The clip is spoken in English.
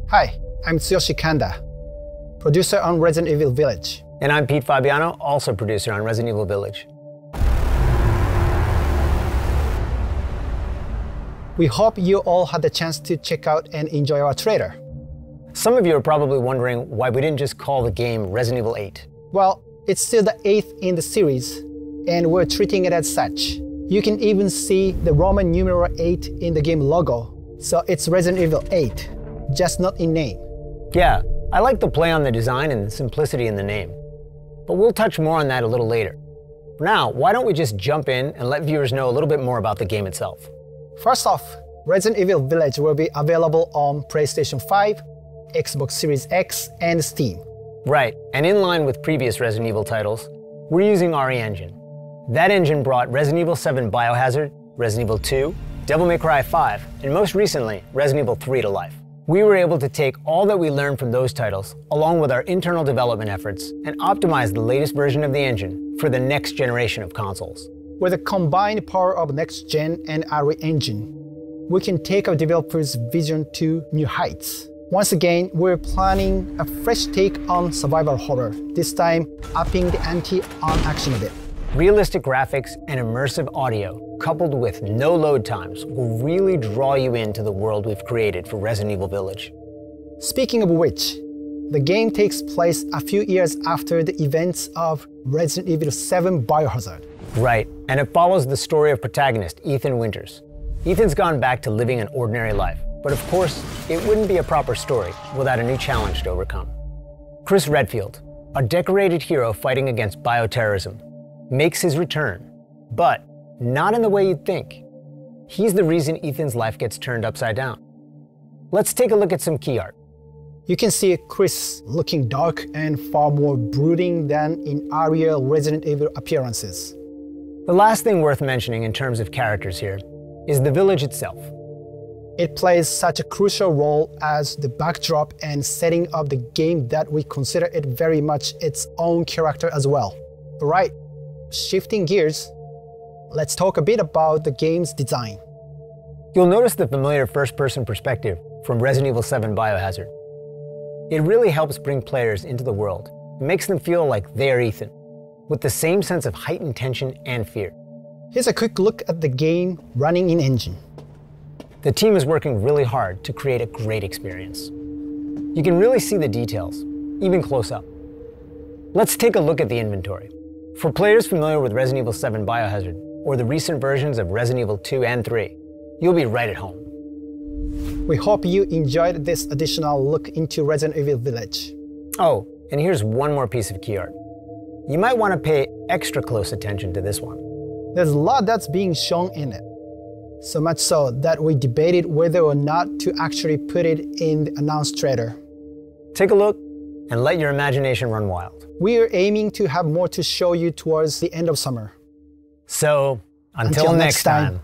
Hi, I'm Tsuyoshi Kanda, producer on Resident Evil Village. And I'm Pete Fabiano, also producer on Resident Evil Village. We hope you all had the chance to check out and enjoy our trailer. Some of you are probably wondering why we didn't just call the game Resident Evil 8. Well, it's still the 8th in the series, and we're treating it as such. You can even see the Roman numeral 8 in the game logo, so it's Resident Evil 8, just not in name. Yeah, I like the play on the design and the simplicity in the name. But we'll touch more on that a little later. For now, why don't we just jump in and let viewers know a little bit more about the game itself. First off, Resident Evil Village will be available on PlayStation 5, Xbox Series X, and Steam. Right, and in line with previous Resident Evil titles, we're using RE Engine. That engine brought Resident Evil 7 Biohazard, Resident Evil 2, Devil May Cry 5, and most recently, Resident Evil 3 to life. We were able to take all that we learned from those titles, along with our internal development efforts, and optimize the latest version of the engine for the next generation of consoles. With the combined power of Next Gen and RE Engine, we can take our developers' vision to new heights. Once again, we're planning a fresh take on survival horror, this time upping the ante on action a bit. Realistic graphics and immersive audio, coupled with no load times, will really draw you into the world we've created for Resident Evil Village. Speaking of which, the game takes place a few years after the events of Resident Evil 7 Biohazard. Right, and it follows the story of protagonist Ethan Winters. Ethan's gone back to living an ordinary life, but of course, it wouldn't be a proper story without a new challenge to overcome. Chris Redfield, a decorated hero fighting against bioterrorism, makes his return, but not in the way you'd think. He's the reason Ethan's life gets turned upside down. Let's take a look at some key art. You can see Chris looking dark and far more brooding than in earlier Resident Evil appearances. The last thing worth mentioning in terms of characters here is the village itself. It plays such a crucial role as the backdrop and setting of the game that we consider it very much its own character as well. Alright, shifting gears, let's talk a bit about the game's design. You'll notice the familiar first-person perspective from Resident Evil 7 Biohazard. It really helps bring players into the world and makes them feel like they're Ethan, with the same sense of heightened tension and fear. Here's a quick look at the game running in engine. The team is working really hard to create a great experience. You can really see the details, even close up. Let's take a look at the inventory. For players familiar with Resident Evil 7 Biohazard, or the recent versions of Resident Evil 2 and 3, you'll be right at home. We hope you enjoyed this additional look into Resident Evil Village. Oh, and here's one more piece of key art. You might want to pay extra close attention to this one. There's a lot that's being shown in it. So much so that we debated whether or not to actually put it in the announced trailer. Take a look and let your imagination run wild. We are aiming to have more to show you towards the end of summer. So, until next time.